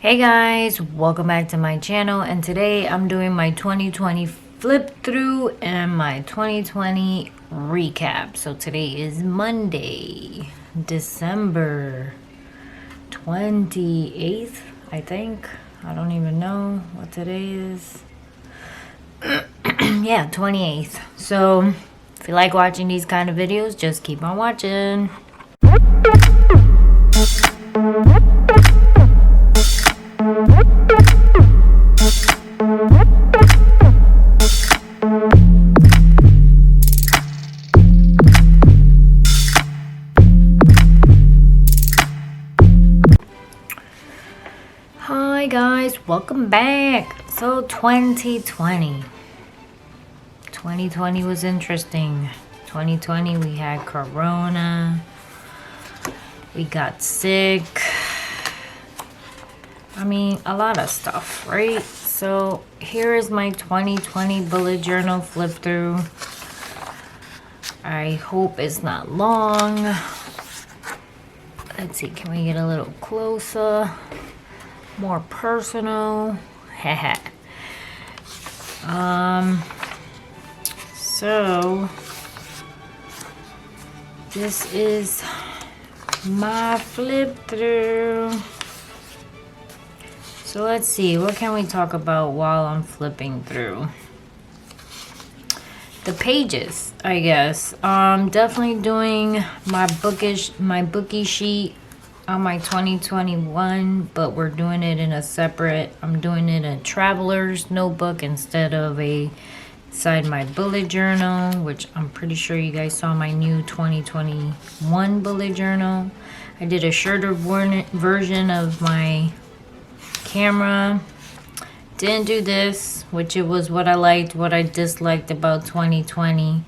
Hey guys, welcome back to my channel, and today I'm doing my 2020 flip through and my 2020 recap. So today is Monday, December 28th, I think. I don't even know what today is. Yeah, 28th. So if you like watching these kind of videos, just keep on watching. Hi guys, welcome back. So 2020 was interesting. 2020 we had Corona, we got sick, I mean a lot of stuff, right? So here is my 2020 bullet journal flip through. I hope it's not long. Let's see, can we get a little closer? More personal. So this is my flip through. So let's see, what can we talk about while I'm flipping through? The pages, I guess. Definitely doing my bookie sheet on my 2021, but we're doing it in a separate, I'm doing it in a traveler's notebook instead of inside my bullet journal, which I'm pretty sure you guys saw my new 2021 bullet journal. I did a shorter version of my camera. Didn't do this, which it was what I liked, what I disliked about 2020,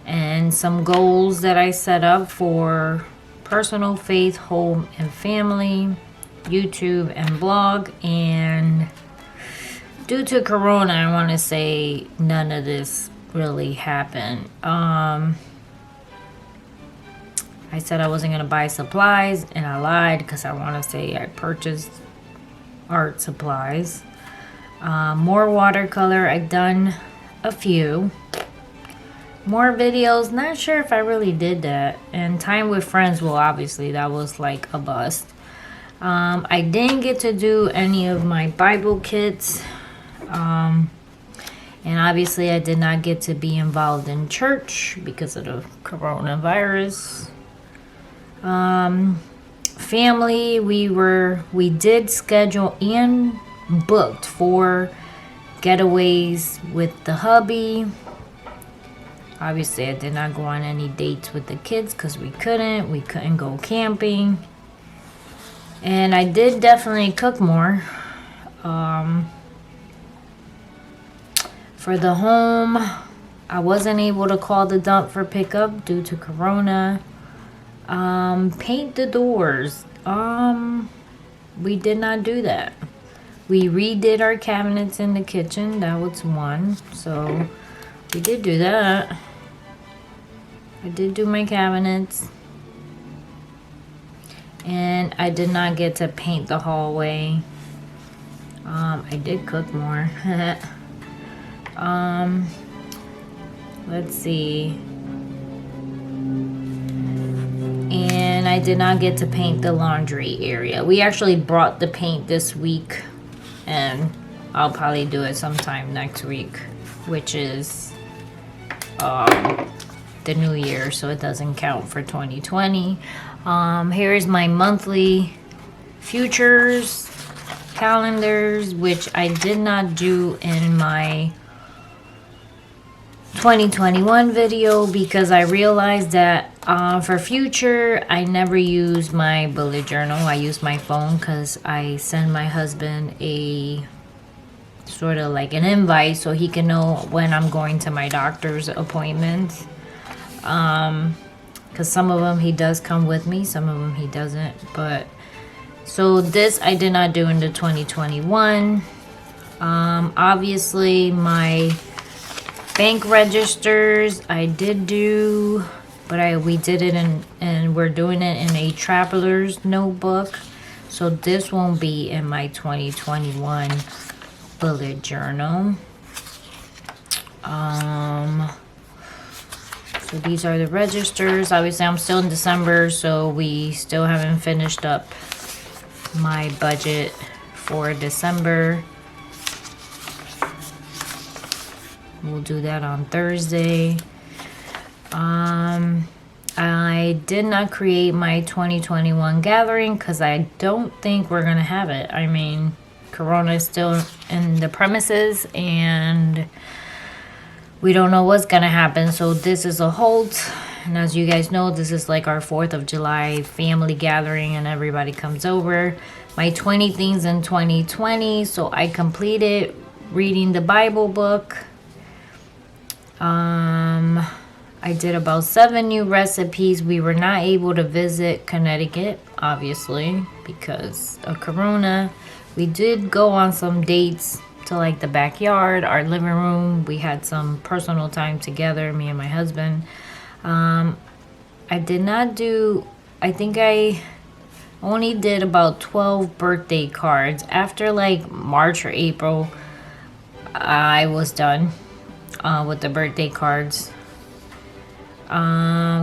and some goals that I set up for personal, faith, home, and family, YouTube, and blog. And due to Corona, I want to say none of this really happened. I said I wasn't going to buy supplies, and I lied because I want to say I purchased art supplies. More watercolor, I've done a few. More videos, not sure if I really did that. And time with friends, well, obviously that was like a bust. I didn't get to do any of my Bible kits. And obviously I did not get to be involved in church because of the coronavirus. Family, we did schedule and booked for getaways with the hubby. Obviously, I did not go on any dates with the kids because we couldn't go camping. And I did definitely cook more. For the home, I wasn't able to call the dump for pickup due to Corona. Paint the doors. We did not do that. We redid our cabinets in the kitchen. That was one. So we did do that. I did do my cabinets. And I did not get to paint the hallway. I did cook more. Let's see. And I did not get to paint the laundry area. We actually brought the paint this week, and I'll probably do it sometime next week, which is the new year, so it doesn't count for 2020. Here's my monthly futures calendars, which I did not do in my 2021 video because I realized that for future I never use my bullet journal. I use my phone because I send my husband a sort of like an invite so he can know when I'm going to my doctor's appointments. Because some of them he does come with me, some of them he doesn't. But so this I did not do in the 2021. Obviously my bank registers I did do, but we did it in, and we're doing it in a traveler's notebook. So this won't be in my 2021 bullet journal. So these are the registers. Obviously, I'm still in December, so we still haven't finished up my budget for December. We'll do that on Thursday. I did not create my 2021 gathering because I don't think we're gonna have it. I mean, Corona is still in the premises and we don't know what's gonna happen. So this is a hold. And as you guys know, this is like our 4th of July family gathering and everybody comes over. My 20 things in 2020. So I completed reading the Bible book. I did about 7 new recipes. We were not able to visit Connecticut, obviously, because of Corona. We did go on some dates to like the backyard, our living room. We had some personal time together, me and my husband. I did not do, I think I only did about 12 birthday cards. After like March or April, I was done with the birthday cards.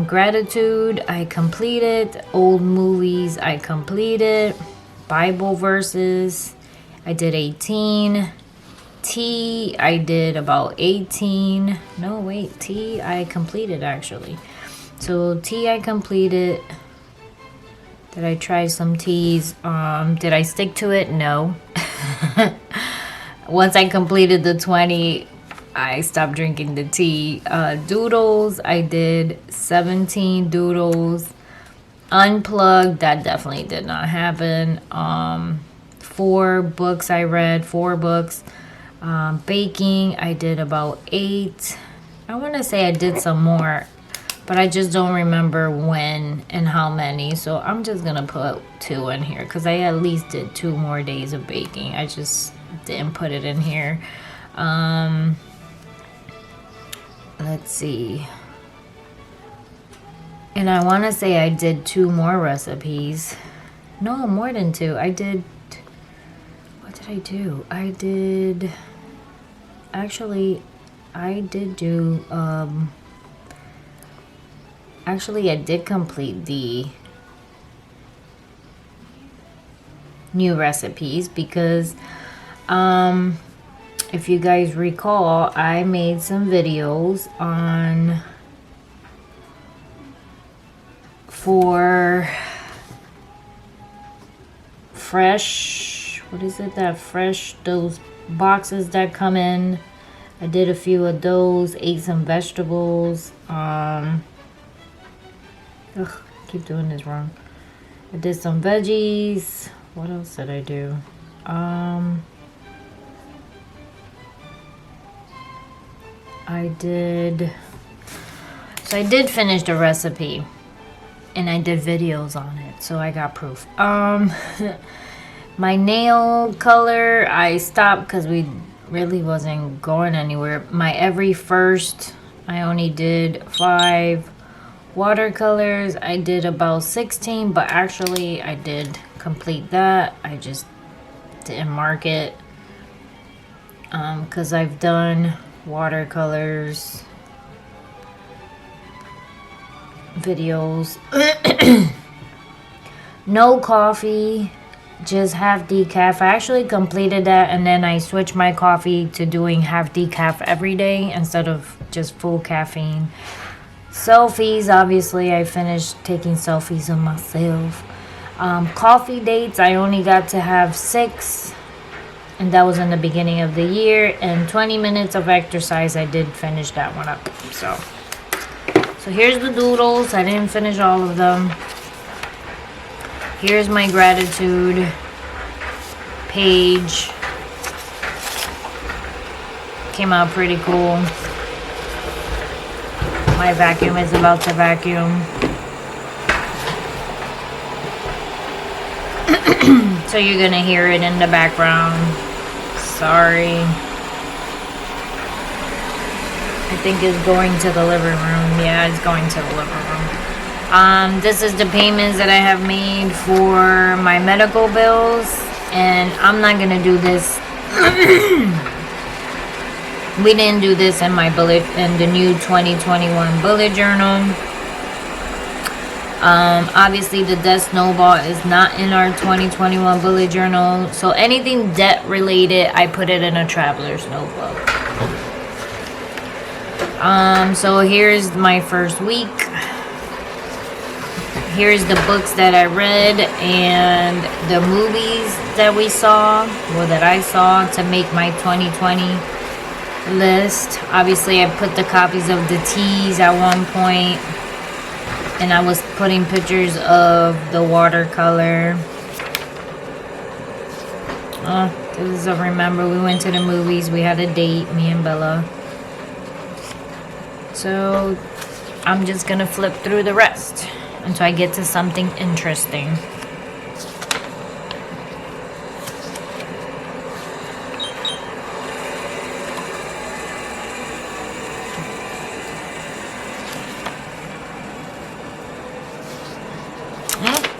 Gratitude, I completed. Old movies, I completed. Bible verses, I did 18. Tea, I did about 18. No, wait, tea, I completed actually. So tea, I completed. Did I try some teas? Did I stick to it? No. Once I completed the 20, I stopped drinking the tea. Doodles, I did 17 doodles. Unplugged, that definitely did not happen. 4 books I read, 4 books. Baking, I did about 8. I want to say I did some more, but I just don't remember when and how many. So I'm just going to put 2 in here because I at least did 2 more days of baking. I just didn't put it in here. Let's see. And I want to say I did 2 more recipes. No, more than 2. I did... What did I do? I did... Actually, I did do... Actually, I did complete the new recipes because... if you guys recall, I made some videos on... for fresh, what is it, that fresh, those boxes that come in. I did a few of those, ate some vegetables. Keep doing this wrong. I did some veggies. What else did I do? I did finish the recipe. And I did videos on it, so I got proof. My nail color, I stopped because we really wasn't going anywhere. My every first, I only did 5 watercolors. I did about 16, but actually I did complete that. I just didn't mark it because I've done watercolors videos. No coffee, just half decaf. I actually completed that and then I switched my coffee to doing half decaf every day instead of just full caffeine. Selfies, obviously I finished taking selfies of myself. Coffee dates, I only got to have 6 and that was in the beginning of the year. And 20 minutes of exercise, I did finish that one up. So here's the doodles. I didn't finish all of them. Here's my gratitude page. Came out pretty cool. My vacuum is about to vacuum. So you're gonna hear it in the background. Sorry. I think it's going to the living room. Yeah, it's going to the living room. This is the payments that I have made for my medical bills, and I'm not gonna do this. We didn't do this in my bullet, in the new 2021 bullet journal. Obviously the debt snowball is not in our 2021 bullet journal, so anything debt related, I put it in a traveler's notebook. So here's my first week. Here's the books that I read and the movies that we saw, well, that I saw to make my 2020 list. Obviously I put the copies of the teas at one point, and I was putting pictures of the watercolor. This is a remember, we went to the movies, we had a date, me and Bela. So I'm just gonna flip through the rest until I get to something interesting.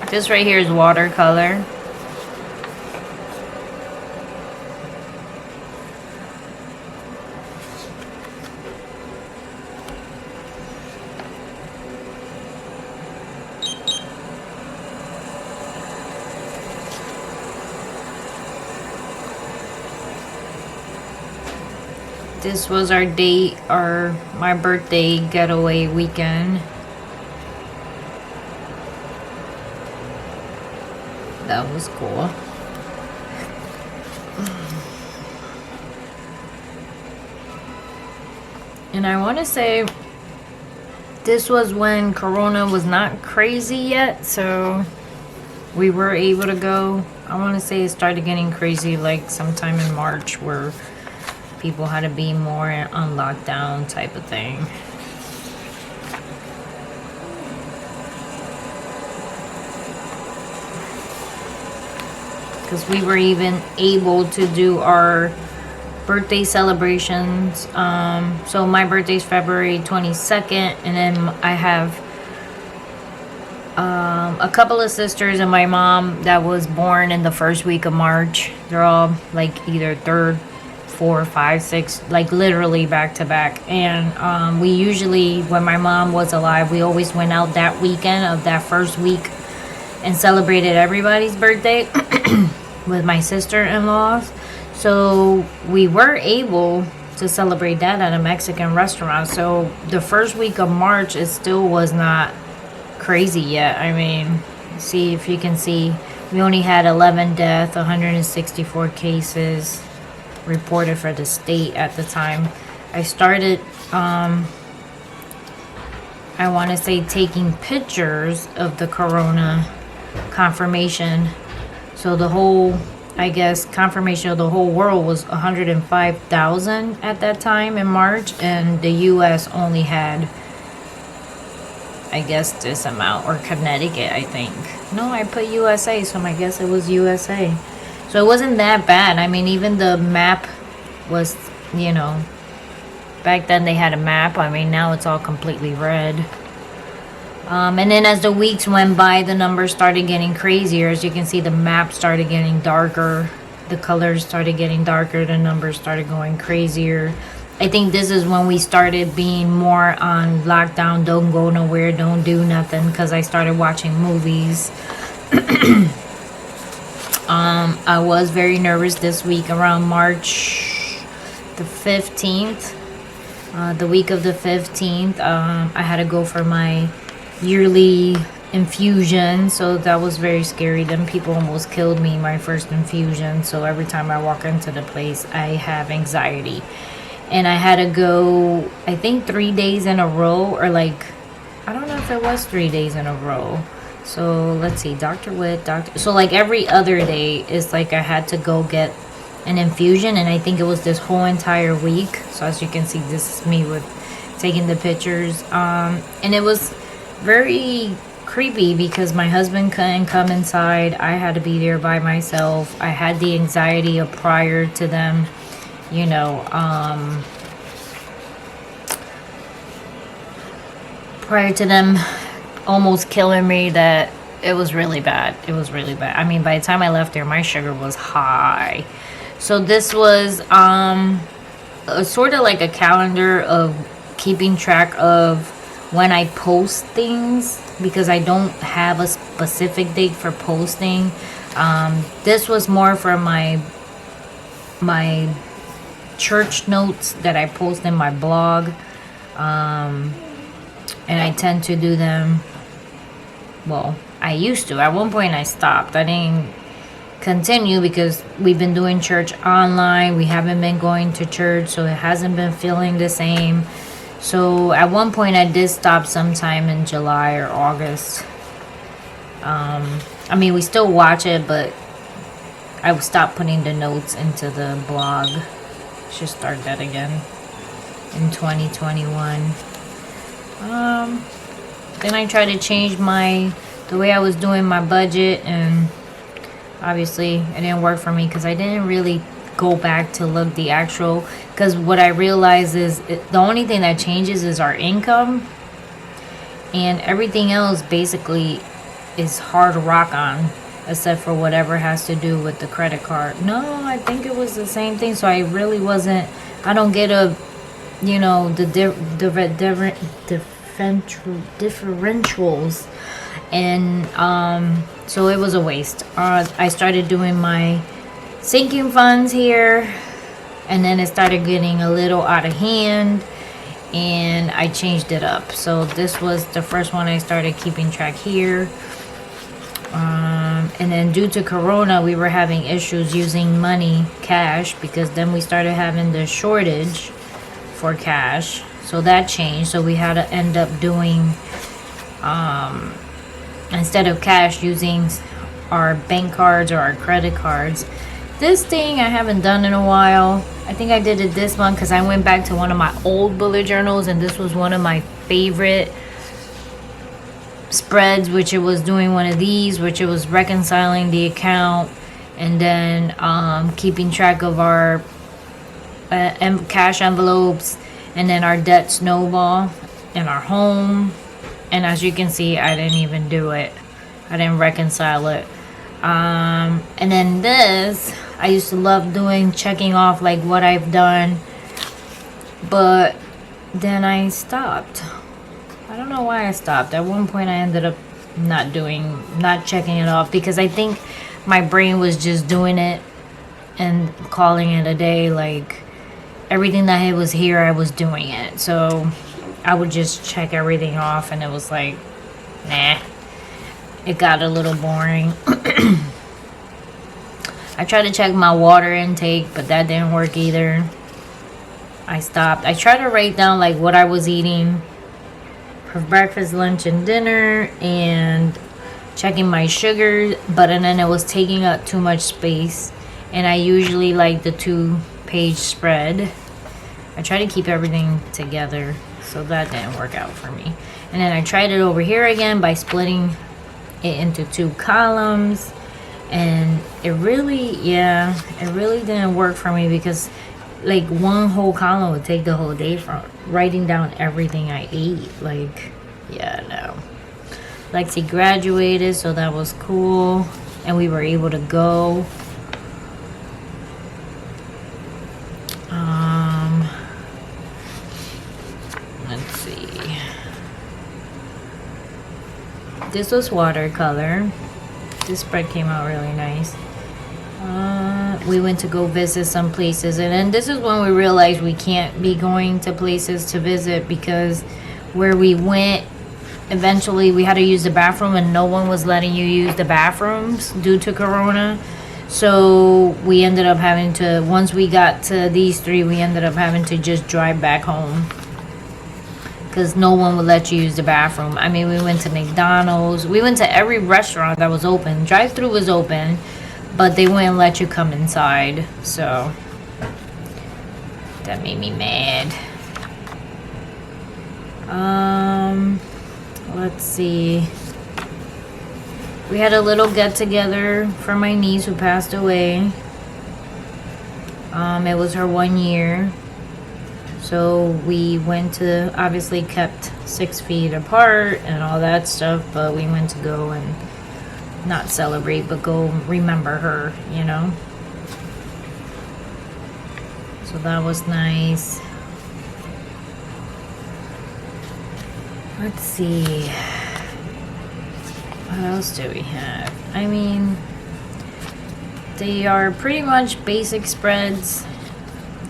This right here is watercolor. This was our date, my birthday getaway weekend. That was cool. And I want to say this was when Corona was not crazy yet, so we were able to go. I want to say it started getting crazy like sometime in March, where people had to be more on lockdown type of thing. Because we were even able to do our birthday celebrations. So my birthday is February 22nd, and then I have a couple of sisters and my mom that was born in the first week of March. They're all like either 3rd, 4, 5, 6, like literally back to back. And we usually, when my mom was alive, we always went out that weekend of that first week and celebrated everybody's birthday with my sister-in-laws. So we were able to celebrate that at a Mexican restaurant. So the first week of March, it still was not crazy yet. I mean, see if you can see, we only had 11 deaths, 164 cases reported for the state at the time. I started, I want to say, taking pictures of the corona confirmation. So the whole, I guess, confirmation of the whole world was 105,000 at that time in March, and the US only had, I guess, this amount, or Connecticut, I think. No, I put USA, so I guess it was USA. So it wasn't that bad. I mean, even the map was, you know, back then they had a map. I mean, now it's all completely red. And then as the weeks went by, the numbers started getting crazier. As you can see, the map started getting darker. The colors started getting darker. The numbers started going crazier. I think this is when we started being more on lockdown, don't go nowhere, don't do nothing, because I started watching movies. I was very nervous this week around March the 15th. The week of the 15th, I had to go for my yearly infusion, so that was very scary. Them people almost killed me my first infusion, so every time I walk into the place I have anxiety. And I had to go, I think 3 days in a row, or like, I don't know if it was 3 days in a row. So let's see, Dr. Witt, so like every other day is like I had to go get an infusion, and I think it was this whole entire week. So as you can see, this is me with taking the pictures, and it was very creepy because my husband couldn't come inside. I had to be there by myself. I had the anxiety of prior to them, you know, prior to them almost killing me that it was really bad. It was really bad. I mean, by the time I left there, my sugar was high. So this was sort of like a calendar of keeping track of when I post things, because I don't have a specific date for posting. This was more for my church notes that I post in my blog. And I tend to do them, well, I used to. At one point I stopped. I didn't continue because we've been doing church online. We haven't been going to church, so it hasn't been feeling the same. So at one point I did stop sometime in July or August. I mean, we still watch it, but I would stop putting the notes into the blog. Should start that again in 2021. Then I tried to change the way I was doing my budget, and obviously it didn't work for me because I didn't really go back to look the actual, because what I realized is the only thing that changes is our income, and everything else basically is hard to rock on, except for whatever has to do with the credit card. No, I think it was the same thing. So I really wasn't, I don't get the differentials, and so it was a waste. I started doing my sinking funds here, and then it started getting a little out of hand, and I changed it up. So this was the first one I started keeping track here. And then due to Corona, we were having issues using money, cash, because then we started having the shortage for cash. So that changed. So we had to end up doing, instead of cash, using our bank cards or our credit cards. This thing I haven't done in a while. I think I did it this month because I went back to one of my old bullet journals, and this was one of my favorite spreads, which it was doing one of these, which it was reconciling the account, and then keeping track of our cash envelopes, and then our debt snowball in our home. And as you can see, I didn't even do it. I didn't reconcile it. And then this, I used to love doing, checking off like what I've done, but then I stopped. I don't know why I stopped. At one point I ended up not checking it off, because I think my brain was just doing it and calling it a day. Like everything that it was here, I was doing it. So I would just check everything off, and it was like, nah. It got a little boring. I tried to check my water intake, but that didn't work either. I stopped. I tried to write down like what I was eating for breakfast, lunch, and dinner, and checking my sugar, but then it was taking up too much space, and I usually like the 2-page spread. I try to keep everything together, so that didn't work out for me. And then I tried it over here again by splitting it into 2 columns, and it really didn't work for me, because like one whole column would take the whole day from writing down everything I ate. Like, yeah, no. Lexi graduated, so that was cool, and we were able to go. Let's see. This was watercolor. This spread came out really nice. We went to go visit some places, and then this is when we realized we can't be going to places to visit, because where we went, eventually we had to use the bathroom, and no one was letting you use the bathrooms due to Corona. So we ended up having to, once we got to these 3, we ended up having to just drive back home, because no one would let you use the bathroom. I mean, we went to McDonald's. We went to every restaurant that was open. Drive-through was open, but they wouldn't let you come inside. So that made me mad. Let's see. We had a little get-together for my niece who passed away. It was her 1 year. So we went to, obviously kept 6 feet apart and all that stuff, but we went to go and not celebrate, but go remember her, you know. So that was nice. Let's see. What else do we have? I mean, they are pretty much basic spreads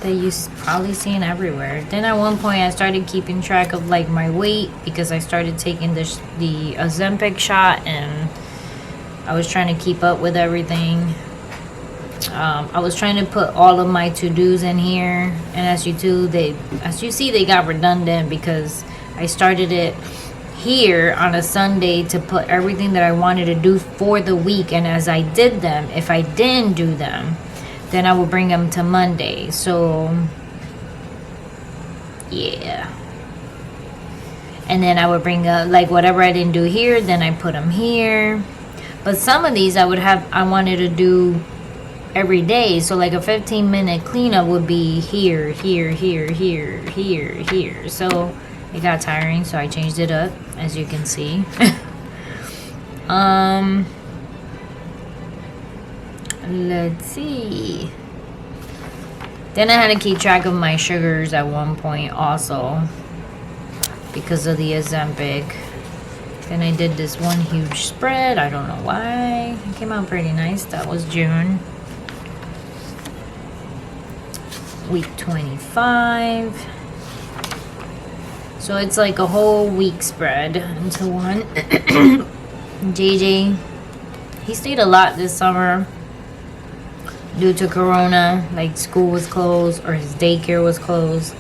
that you've probably seen everywhere. Then at one point I started keeping track of like my weight because I started taking the Ozempic shot, and I was trying to keep up with everything. I was trying to put all of my to-dos in here, and as you see, they got redundant because I started it here on a Sunday to put everything that I wanted to do for the week, and as I did them, if I didn't do them, then I would bring them to Monday. So yeah, and then I would bring up like whatever I didn't do here, then I put them here. But some of these I wanted to do every day, so like a 15-minute cleanup would be here, here, here, here, here, here. So it got tiring, so I changed it up, as you can see. Let's see. Then I had to keep track of my sugars at one point also because of the Ozempic. Then I did this one huge spread. I don't know why. It came out pretty nice. That was June. Week 25. So it's like a whole week spread into one. JJ, he stayed a lot this summer due to Corona. Like school was closed or his daycare was closed.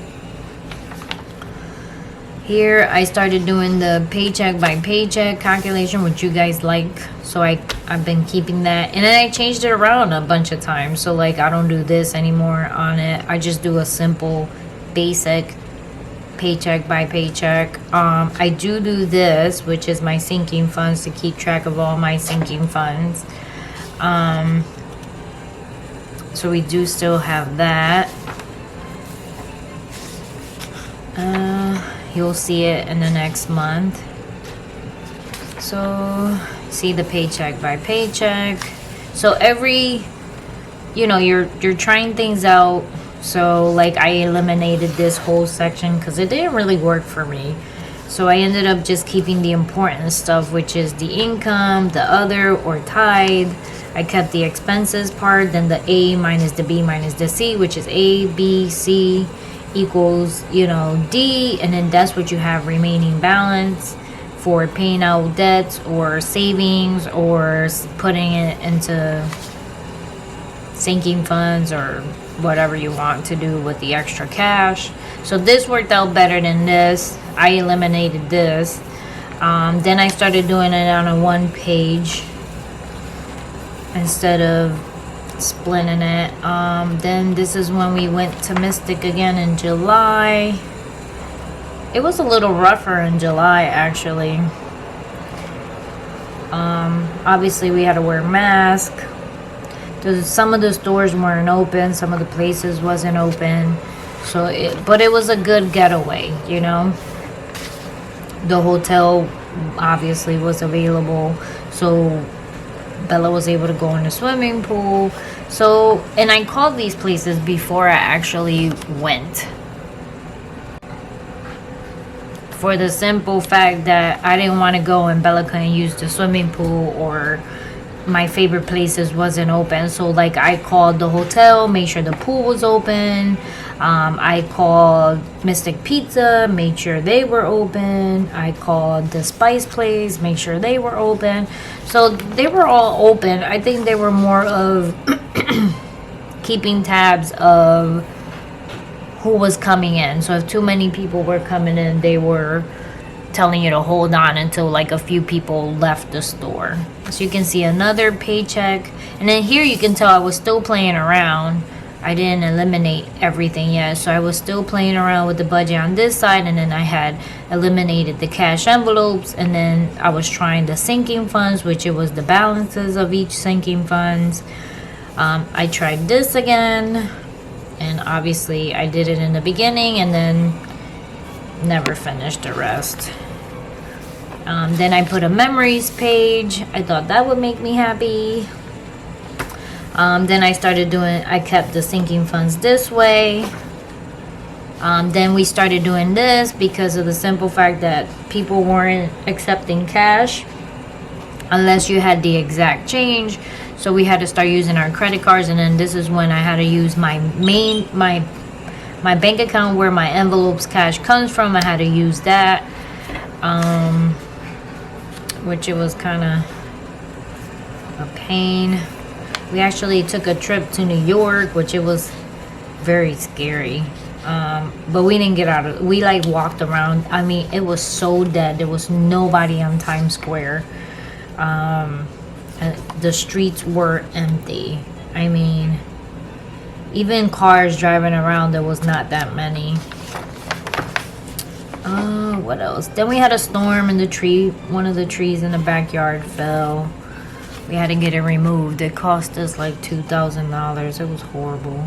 Here I started doing the paycheck by paycheck calculation, which you guys like. So I've been keeping that. And then I changed it around a bunch of times. So like I don't do this anymore on it. I just do a simple basic paycheck by paycheck. I do this, which is my sinking funds, to keep track of all my sinking funds. So we do still have that. You'll see it in the next month. So see the paycheck by paycheck. So every, you're trying things out. So like I eliminated this whole section because it didn't really work for me. So I ended up just keeping the important stuff, which is the income, the other or tithe. I kept the expenses part, then the A minus the B minus the C, which is A, B, C equals, D, and then that's what you have remaining balance for paying out debts or savings or putting it into sinking funds or whatever you want to do with the extra cash. So this worked out better than this. I eliminated this. Then I started doing it on a one page instead of splitting it. Then this is when we went to Mystic again in July. It was a little rougher in July actually. Obviously we had to wear masks. Some of the stores weren't open, some of the places wasn't open. But it was a good getaway, The hotel obviously was available, so Bella was able to go in the swimming pool. So, and I called these places before I actually went, for the simple fact that I didn't want to go and Bella couldn't use the swimming pool, or my favorite places wasn't open. So like I called the hotel, made sure the pool was open. I called Mystic Pizza, made sure they were open. I called the Spice Place, made sure they were open. So they were all open. I think they were more of keeping tabs of who was coming in. So if too many people were coming in, they were telling you to hold on until like a few people left the store. So you can see another paycheck, and then here you can tell I was still playing around. I didn't eliminate everything yet, so I was still playing around with the budget on this side, and then I had eliminated the cash envelopes, and then I was trying the sinking funds, which it was the balances of each sinking funds. I tried this again, And obviously I did it in the beginning and then never finished the rest. Then I put a memories page. I thought that would make me happy. Then I kept the sinking funds this way. Then we started doing this because of the simple fact that people weren't accepting cash unless you had the exact change. So we had to start using our credit cards, and then this is when I had to use my bank account where my envelopes cash comes from. I had to use that, which it was kind of a pain. We actually took a trip to New York, which it was very scary. But we didn't get out of it. We like walked around. I mean, it was so dead. There was nobody on Times Square. The streets were empty. I mean, even cars driving around, there was not that many. What else? Then we had a storm and the tree, one of the trees in the backyard fell. We had to get it removed. It cost us like $2,000. It was horrible.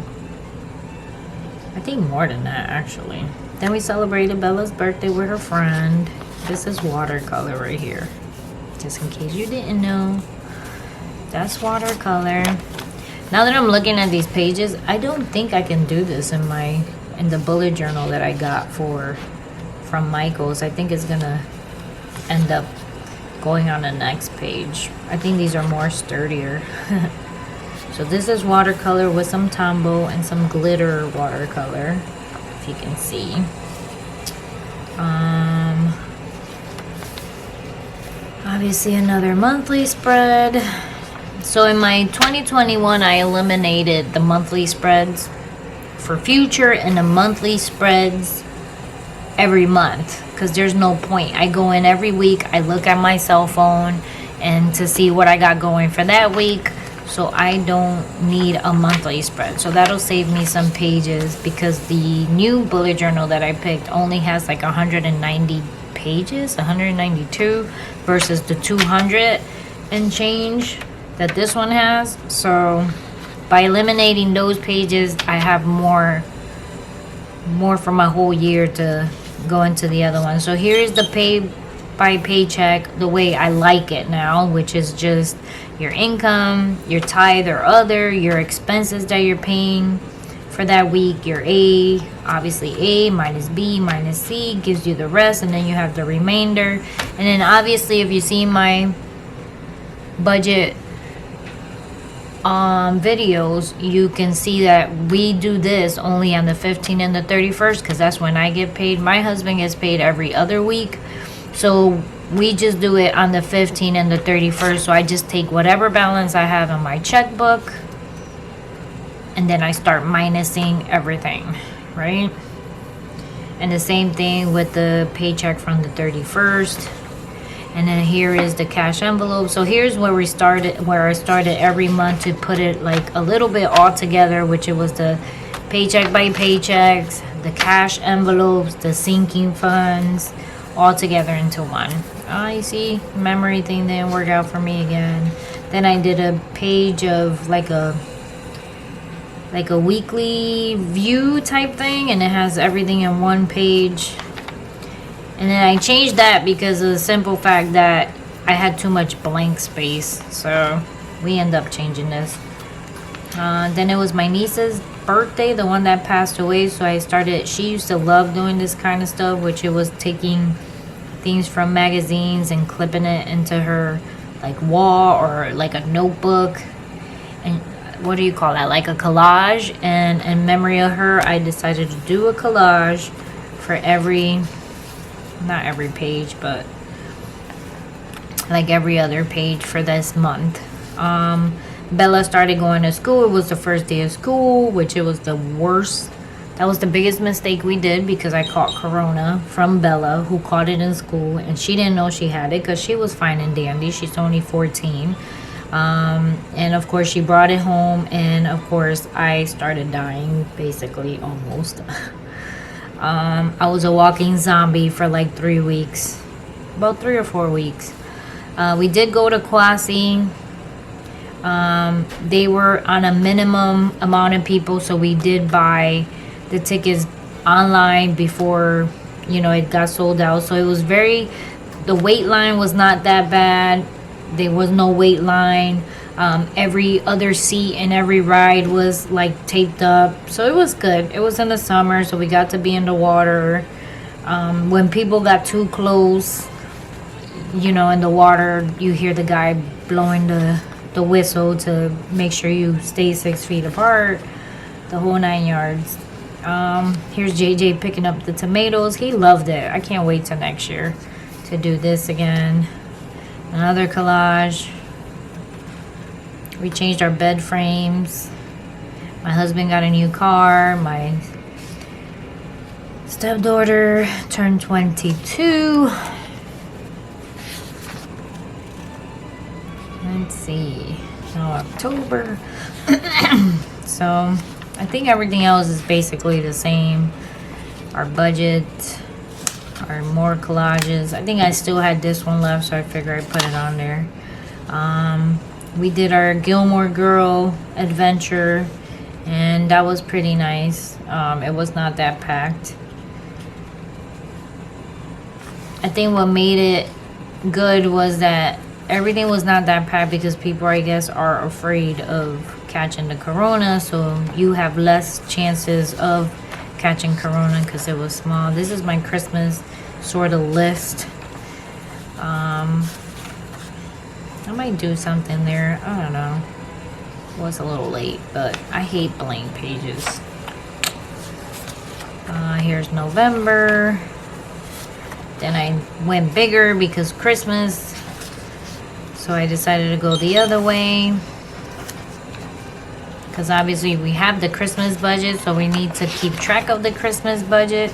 I think more than that, actually. Then we celebrated Bella's birthday with her friend. This is watercolor right here. Just in case you didn't know. That's watercolor. Now that I'm looking at these pages, I don't think I can do this in the bullet journal that I got from Michael's. I think it's gonna end up going on the next page. I think these are more sturdier. So this is watercolor with some Tombow and some glitter watercolor, if you can see. Obviously another monthly spread. So in my 2021, I eliminated the monthly spreads for future and the monthly spreads every month, because there's no point. I go in every week, I look at my cell phone and to see what I got going for that week. So I don't need a monthly spread. So that'll save me some pages, because the new bullet journal that I picked only has like 190 pages, 192 versus the 200 and change that this one has. So by eliminating those pages, I have more for my whole year to go into the other one. So here's the pay by paycheck the way I like it now, which is just your income, your tithe or other, your expenses that you're paying for that week, your A, obviously A minus B minus C gives you the rest, and then you have the remainder. And then obviously if you see my budget videos, you can see that we do this only on the 15th and the 31st, because that's when I get paid. My husband gets paid every other week, so we just do it on the 15th and the 31st. So I just take whatever balance I have in my checkbook, and then I start minusing everything, right? And the same thing with the paycheck from the 31st. And then here is the cash envelope. So here's where I started every month to put it like a little bit all together, which it was the paycheck by paychecks, the cash envelopes, the sinking funds, all together into one. You see, memory thing didn't work out for me again. Then I did a page of like a weekly view type thing, and it has everything in one page. And then I changed that because of the simple fact that I had too much blank space. So we end up changing this. Then it was my niece's birthday, the one that passed away. So she used to love doing this kind of stuff, which it was taking things from magazines and clipping it into her like wall or like a notebook. And what do you call that? Like a collage. And in memory of her, I decided to do a collage for not every page, but like every other page for this month. Bella started going to school. It was the first day of school, which it was the worst. That was the biggest mistake we did, because I caught corona from Bella, who caught it in school, and she didn't know she had it because she was fine and dandy. She's only 14. And of course she brought it home, and of course I started dying, basically, almost. I was a walking zombie for like 3 weeks, about 3 or 4 weeks. We did go to Kwasi. They were on a minimum amount of people, so we did buy the tickets online before, you know, it got sold out. So it was the wait line was not that bad. There was no wait line. Every other seat and every ride was like taped up, so it was good. It was in the summer, so we got to be in the water. When people got too close, you know, in the water, you hear the guy blowing the whistle to make sure you stay 6 feet apart, the whole 9 yards. Here's JJ picking up the tomatoes. He loved it. I can't wait till next year to do this again. Another collage. We changed our bed frames. My husband got a new car. My stepdaughter turned 22. Let's see. Now October. So I think everything else is basically the same. Our budget. Our more collages. I think I still had this one left, so I figured I'd put it on there. We did our Gilmore Girl adventure, and that was pretty nice. It was not that packed. I think what made it good was that everything was not that packed because people, I guess, are afraid of catching the corona, so you have less chances of catching corona because it was small. This is my Christmas sort of list. I might do something there. I don't know. It was a little late, but I hate blank pages. Here's November. Then I went bigger because Christmas. So I decided to go the other way. Because obviously we have the Christmas budget, so we need to keep track of the Christmas budget.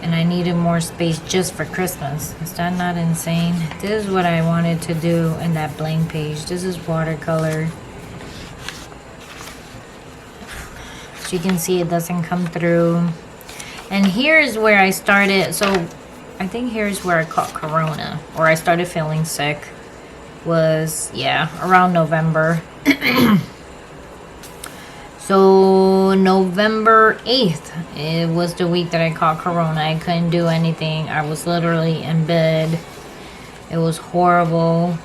And I needed more space just for Christmas. Is that not insane? This is what I wanted to do in that blank page. This is watercolor. As you can see, it doesn't come through. And here's where I started. So I think here's where I caught corona, or I started feeling sick. Was, yeah, around November. So November 8th, it was the week that I caught corona. I couldn't do anything. I was literally in bed. It was horrible.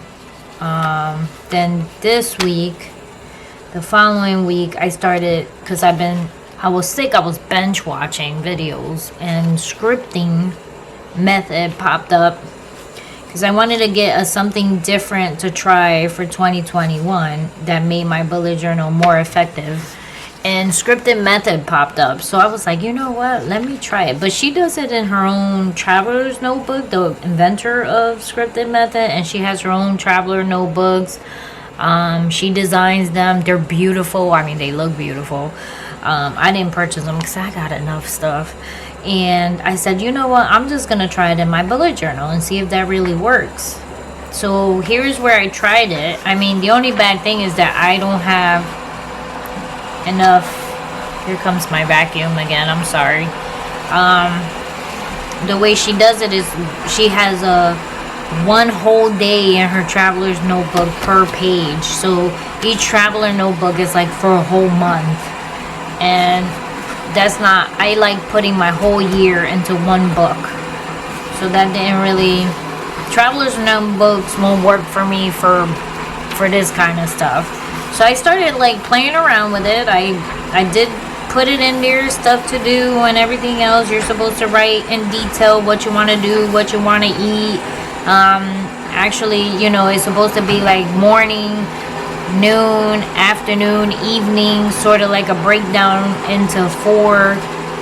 Then this week, the following week, I started, because I was sick, I was bench watching videos, and scripting method popped up. Because I wanted to get something different to try for 2021 that made my bullet journal more effective. And scripted method popped up. So I was like, you know what? Let me try it. But she does it in her own traveler's notebook, the inventor of scripted method. And she has her own traveler notebooks. She designs them. They're beautiful. I mean, they look beautiful. I didn't purchase them because I got enough stuff. And I said, you know what? I'm just going to try it in my bullet journal and see if that really works. So here's where I tried it. I mean, the only bad thing is that I don't have enough. Here comes my vacuum again. I'm sorry. The way she does it is she has one whole day in her traveler's notebook per page. So each traveler notebook is like for a whole month. And that's not, I like putting my whole year into one book. So that didn't really, traveler's notebooks won't work for me for this kind of stuff. So I started like playing around with it. I did put it in there, stuff to do and everything else. You're supposed to write in detail what you want to do, what you want to eat. Actually, you know, it's supposed to be like morning, noon, afternoon, evening, sort of like a breakdown into 4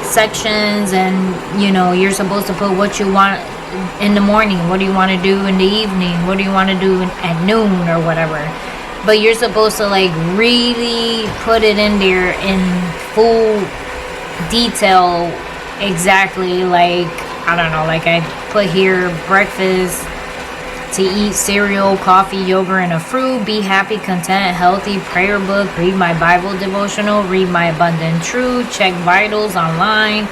sections. And, you know, you're supposed to put what you want in the morning, what do you want to do in the evening, what do you want to do at noon or whatever. But you're supposed to like really put it in there in full detail, exactly like, I don't know, like I put here breakfast, to eat cereal, coffee, yogurt, and a fruit, be happy, content, healthy, prayer book, read my Bible devotional, read my abundant truth, check vitals online,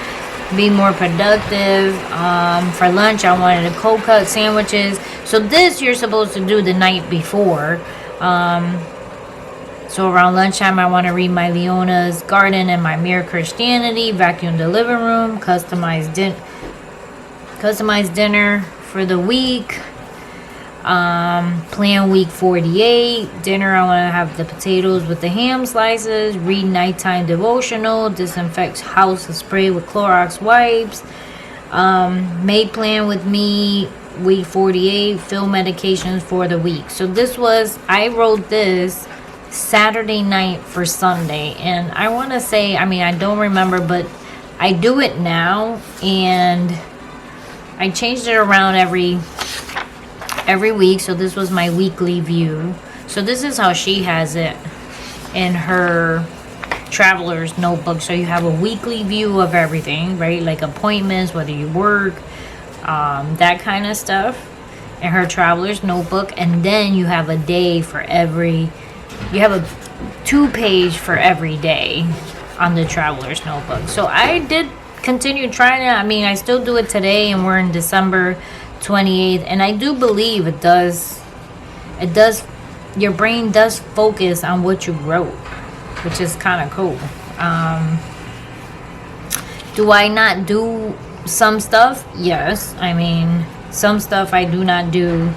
be more productive. For lunch, I wanted a cold cut sandwiches. So this you're supposed to do the night before. So around lunchtime, I want to read my Leona's Garden and my Mere Christianity, vacuum the living room, customize dinner for the week, plan week 48. Dinner, I want to have the potatoes with the ham slices, read nighttime devotional, disinfect house and spray with Clorox wipes, make plan with me week 48, fill medications for the week. So I wrote this Saturday night for Sunday, and I want to say, I don't remember, but I do it now, and I changed it around every week. So this was my weekly view. So this is how she has it in her traveler's notebook. So you have a weekly view of everything, right? Like appointments, whether you work, that kind of stuff in her traveler's notebook. And then you have a day for you have a 2-page for every day on the traveler's notebook. So I did continue trying it. I still do it today, and we're in December 28th, and I do believe it does, your brain does focus on what you wrote, which is kind of cool. Do I not do some stuff? Yes. Some stuff I do not do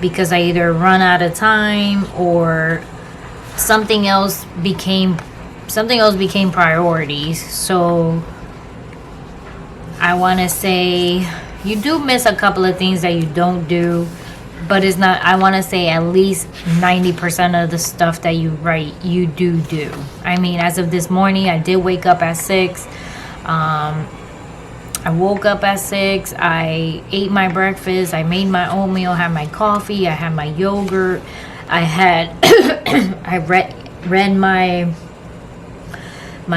because I either run out of time or something else became priorities. So I want to say you do miss a couple of things that you don't do, but it's not, I want to say at least 90% of the stuff that you write, you do. As of this morning, I did wake up at 6. I woke up at 6. I ate my breakfast. I made my oatmeal, had my coffee. I had my yogurt. I read my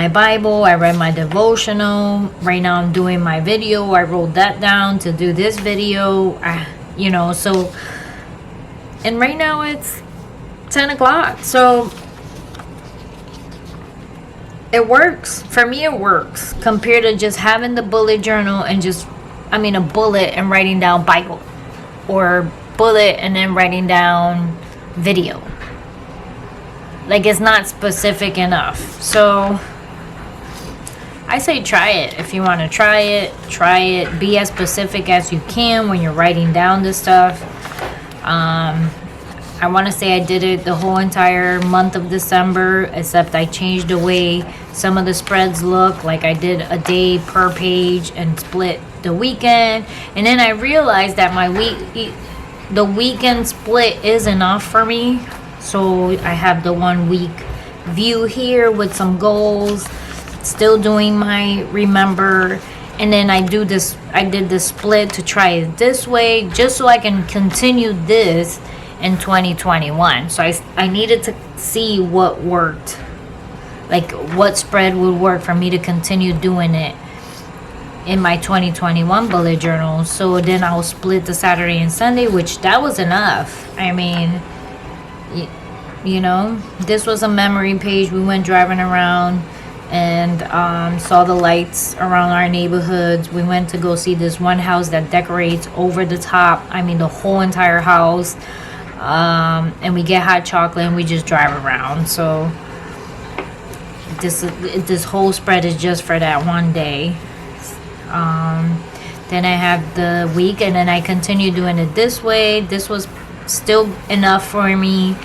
Bible. I read my devotional. Right now I'm doing my video. I wrote that down to do this video. So, and right now it's 10 o'clock. So it works. For me, it works compared to just having the bullet journal and a bullet and writing down Bible, or bullet and then writing down video. Like, it's not specific enough. So I say try it. If you want to try it. Be as specific as you can when you're writing down this stuff. I want to say I did it the whole entire month of December, except I changed the way some of the spreads look. Like, I did a day per page and split the weekend. And then I realized that the weekend split is enough for me. So I have the 1 week view here with some goals, still doing my remember, and then I did the split to try it this way, just so I can continue this in 2021. So I needed to see what worked, like what spread would work for me to continue doing it in my 2021 bullet journal. So then I'll split the Saturday and Sunday, which that was enough. This was a memory page. We went driving around and saw the lights around our neighborhoods. We went to go see this one house that decorates over the top, the whole entire house. And we get hot chocolate and we just drive around. So this whole spread is just for that one day. Then I have the week, and then I continue doing it this way. This was still enough for me.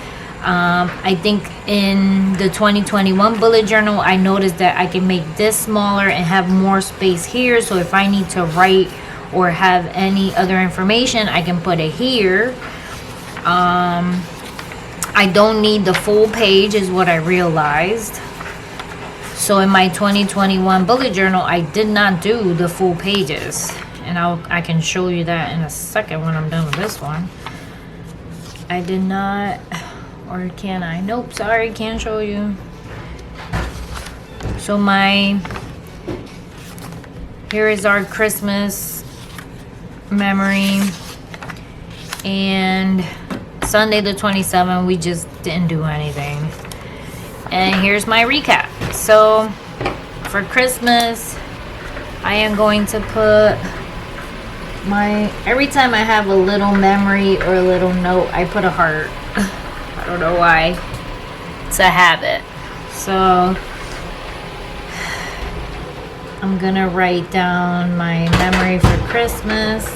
I think in the 2021 bullet journal, I noticed that I can make this smaller and have more space here. So if I need to write or have any other information, I can put it here. I don't need the full page, is what I realized. So in my 2021 bullet journal, I did not do the full pages. And I can show you that in a second when I'm done with this one. I did not, or can I? Nope, sorry, can't show you. So here is our Christmas memory. And Sunday the 27th, we just didn't do anything. And here's my recap. So for Christmas, I am going to put every time I have a little memory or a little note, I put a heart. I don't know why. It's a habit. So I'm gonna write down my memory for Christmas.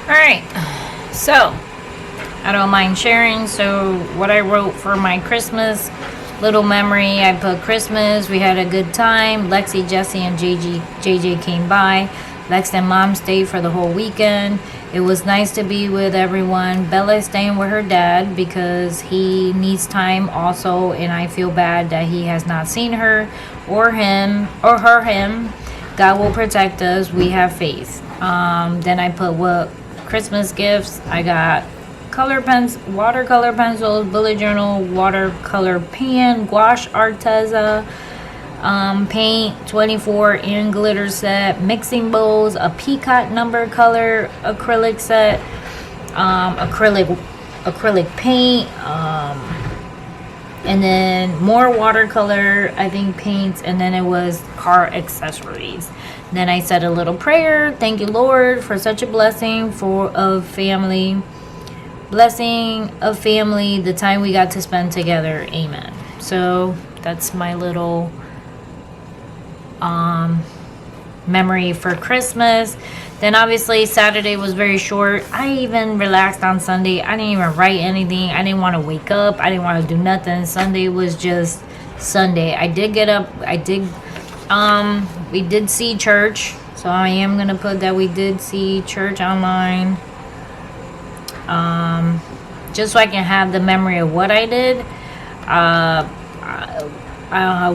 Alright, so I don't mind sharing. So what I wrote for my Christmas little memory, I put Christmas, we had a good time. Lexi, Jesse, and JJ came by. Lex and Mom stayed for the whole weekend. It was nice to be with everyone. Bella is staying with her dad because he needs time also, and I feel bad that he has not seen her or him or her him. God will protect us. We have faith. Then I put what Christmas gifts. I got color pens, watercolor pencils, bullet journal, watercolor pen, gouache Arteza, paint 24 and glitter set, mixing bowls, a peacock number color acrylic set, acrylic paint, and then more watercolor, I think, paints, and then it was car accessories. Then I said a little prayer. Thank you, Lord, for such a blessing of family, the time we got to spend together. Amen. So that's my little memory for Christmas. Then obviously Saturday was very short. I even relaxed on Sunday. I didn't even write anything. I didn't want to wake up. I didn't want to do nothing. Sunday was just Sunday. I did get up. We did see church. So I am going to put that we did see church online. Just so I can have the memory of what I did.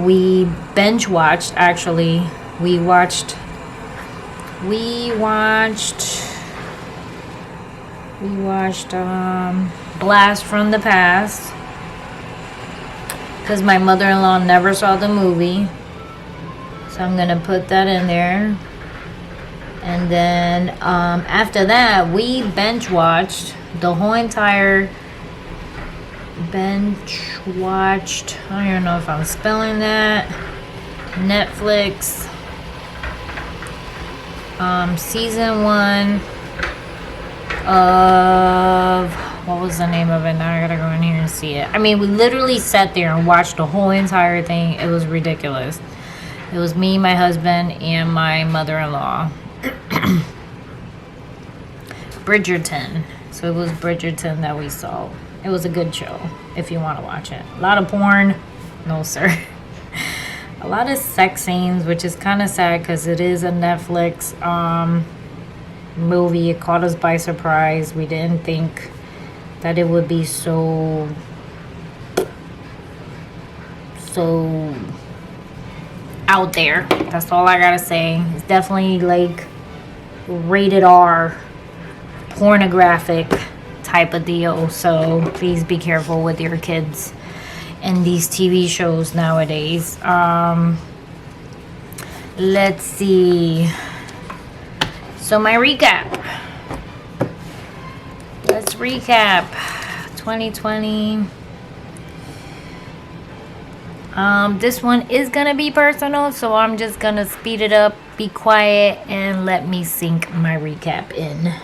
We binge watched, actually. We watched Blast from the Past, because my mother-in-law never saw the movie, so I'm gonna put that in there. And then after that, we binge watched the whole entire I don't even know if I'm spelling that, Netflix season 1 of, what was the name of it? Now I gotta go in here and see it. I mean, we literally sat there and watched the whole entire thing. It was ridiculous. It was me, my husband, and my mother-in-law. Bridgerton. So it was Bridgerton that we saw. It was a good show if you want to watch it. A lot of porn. No, sir. A lot of sex scenes, which is kind of sad because it is a Netflix movie. It caught us by surprise. We didn't think that it would be so out there. That's all I gotta say. It's definitely like rated R, pornographic type of deal. So please be careful with your kids in these TV shows nowadays. Let's see. So my recap. Let's recap 2020. This one is gonna be personal, so I'm just gonna speed it up, be quiet, and let me sink my recap in.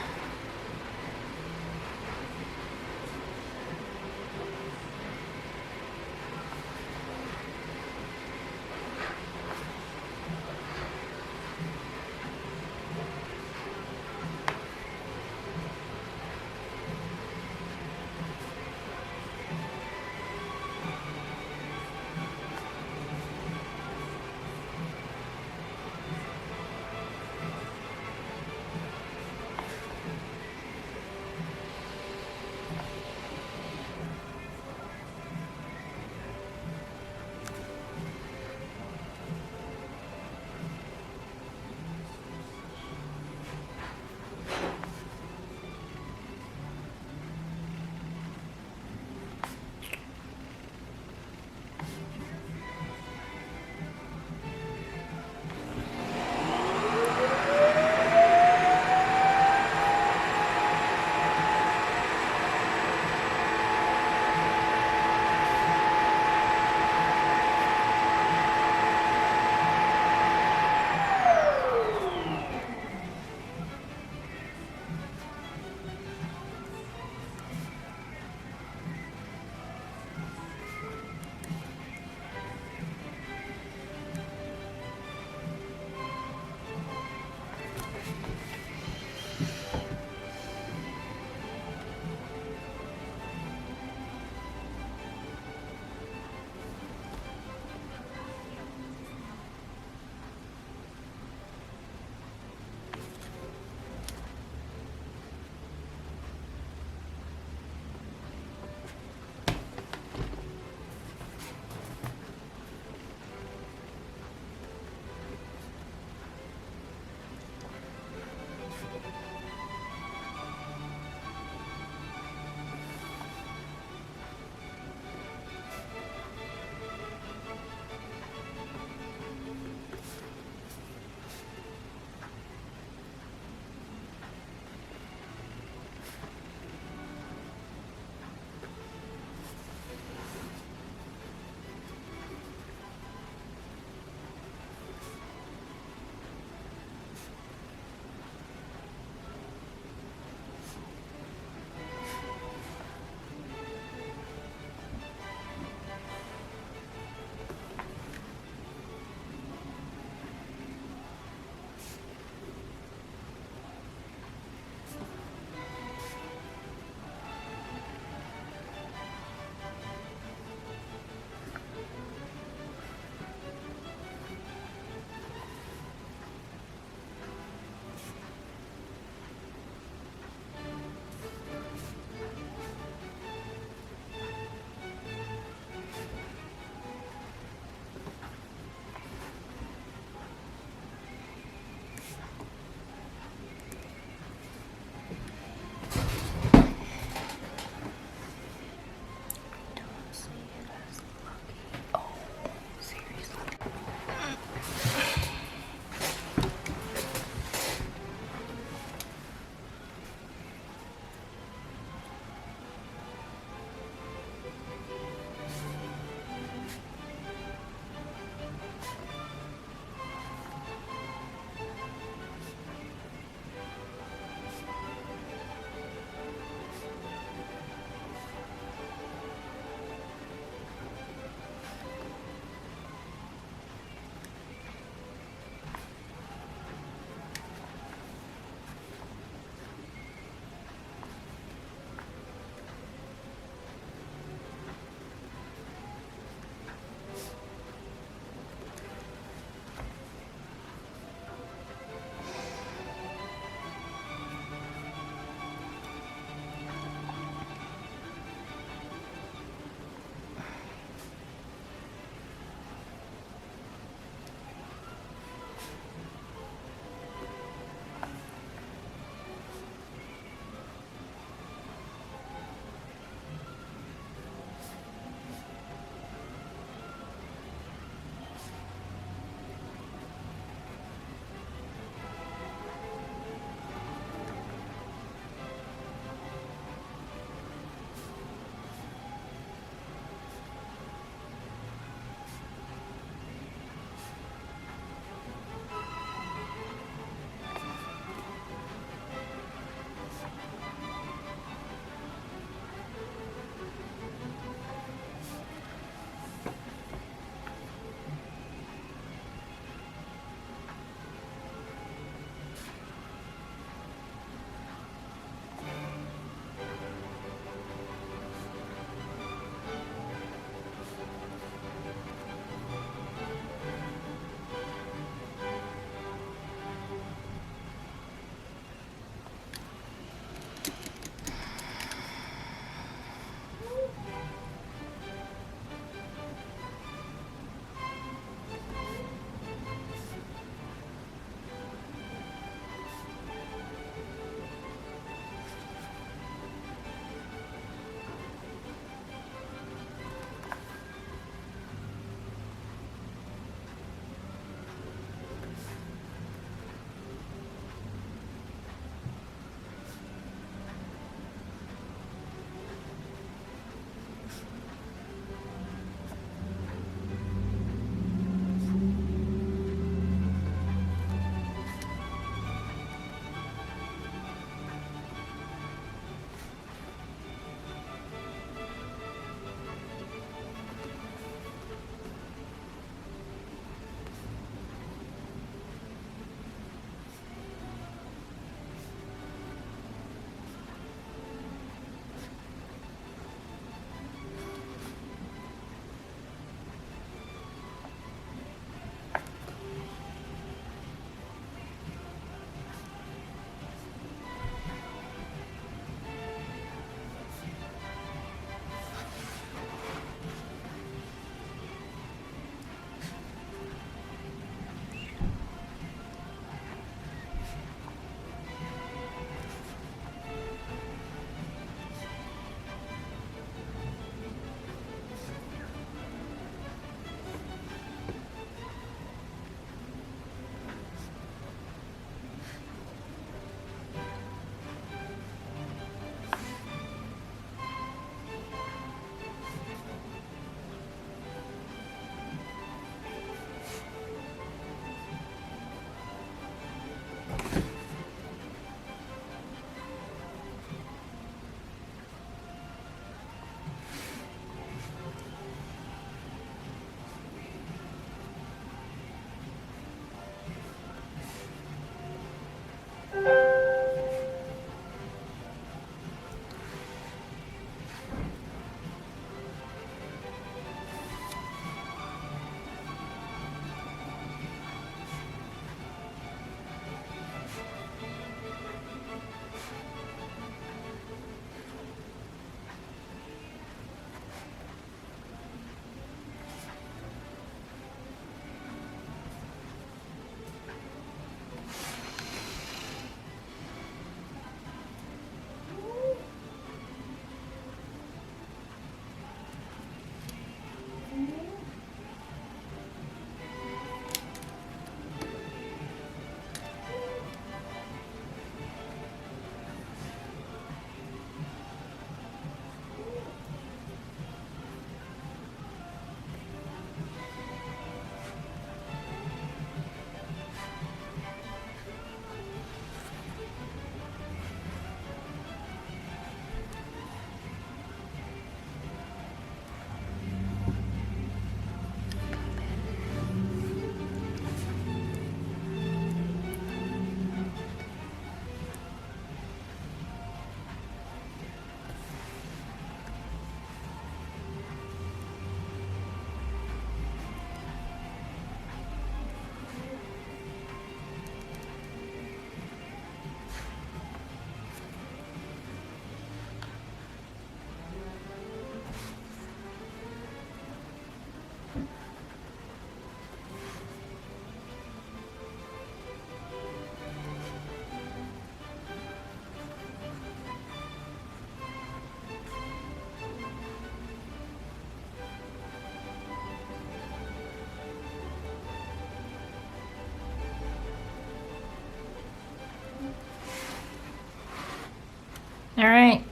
right,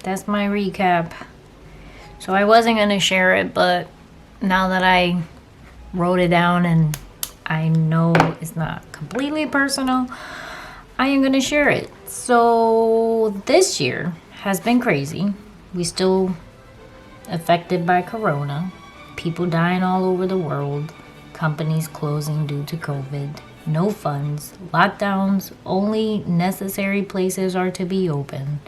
that's my recap. So I wasn't going to share it, but now that I wrote it down and I know it's not completely personal, I am going to share it. So this year has been crazy. We still affected by corona. People dying all over the world. Companies closing due to COVID. No funds. Lockdowns. Only necessary places are to be open.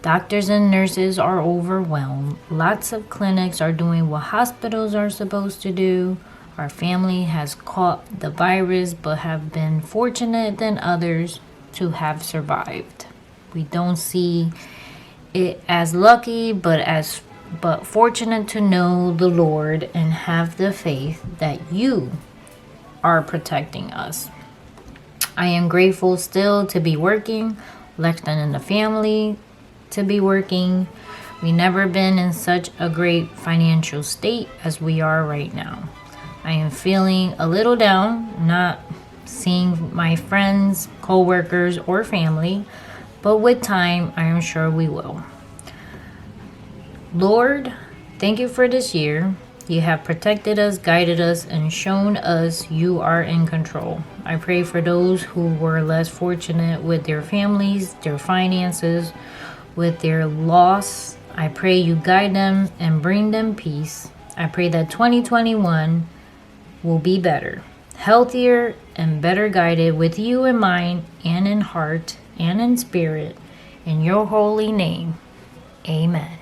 Doctors and nurses are overwhelmed. Lots of clinics are doing what hospitals are supposed to do. Our family has caught the virus but have been fortunate than others to have survived. We don't see it as lucky, but fortunate to know the Lord and have the faith that you are protecting us. I am grateful still to be working, Lexton and the family to be working. We never been in such a great financial state as we are right now. I am feeling a little down, not seeing my friends, co-workers, or family, but with time, I am sure we will. Lord, thank you for this year. You have protected us, guided us, and shown us you are in control. I pray for those who were less fortunate with their families, their finances, with their loss. I pray you guide them and bring them peace. I pray that 2021 will be better, healthier, and better guided with you in mind and in heart and in spirit. In your holy name, amen.